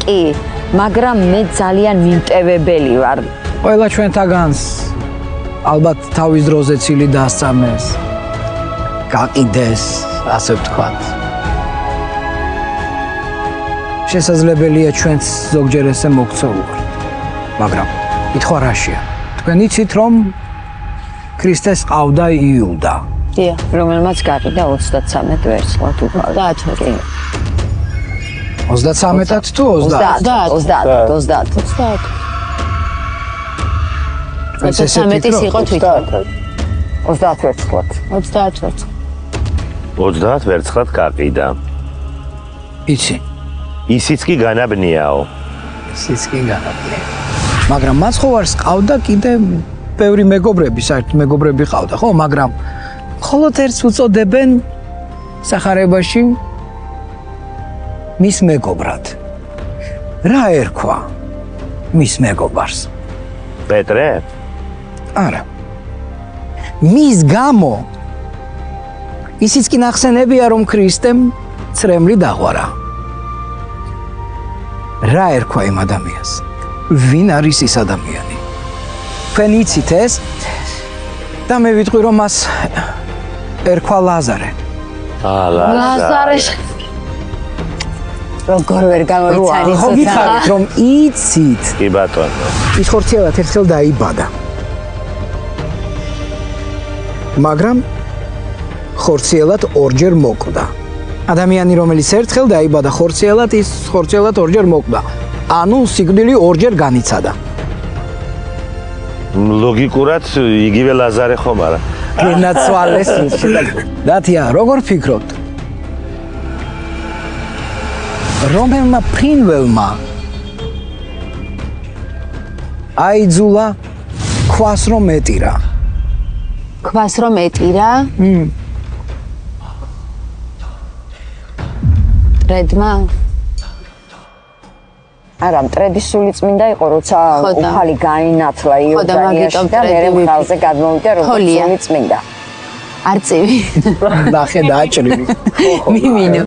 კი, მაგრამ მე ძალიან მიმტევებელი ვარ. ყველა ჩვენთაგანს ალბათ თავის დროზე ცილი დასწამეს. გაყიდეს, ასე ვთქვათ. შესაძლებელია ჩვენც ზოგჯერ ესე მოგცოუხართ. მაგრამ კითხვა რაშია? თქვენ იცით რომ ქრისტეს ყავდა იუდა. დიახ, რომელმაც გაყიდა 33 ვერცხლად უკავდა. 33-ად თუ 30? 30. 33-ის იყო თვითონ. 30 ვერცხლად. 30 ვერცხლად. 30 ვერცხლად გაყიდა. იცი. ისიც კი განაბნიაო. ისიც კი განაბნია. მაგრამ მას ხო არ ყავდა კიდე ბევრი მეგობრები, საერთოდ მეგობრები ყავდა, ხო, მაგრამ მხოლოდ ერთს უწოდებენ სახარებაში მის მეგობრად. რა ერქვა მის მეგობარს? პეტრე? არა. მის გამო ისიც კი ნახსენებია რომ ქრისტემ წრემლი დაღვარა. რა ერქვა იმ ადამიანს? ვინ არის ის ადამიანი? თქვენ იცით ეს? და მე ვიტყვი რომ მას ერქვა ლაზარე. ლაზარე როგორ ვერ გამოიცანი ხო გითხარით რომ იცით? კი ბატონო. ის ხორციელად ერთხელ დაიბადა. მაგრამ ხორციელად ორჯერ მოკვდა. ადამიანი რომელიც ერთხელ დაიბადა ხორციელად, ის ხორციელად ორჯერ მოკვდა. ანუ სიკვდილი ორჯერ განიცადა. ლოგიკურად იგივე ლაზარე ხომ არა? გენაცვალეს. დათია, როგორ ფიქრობთ? რომელმა ფრინველმა აიძულა ქვას რომ ეტირა? ქვას რომ ეტირა? ტრედმა? არა, მტრედის სული წმინდა იყო, როცა უფალი გაინათლა იორდანიაში და მერე მხალზე გადმოვიდა როგორც სული წმინდა. არწივი. ნახე დააჭრილი. მიმინო.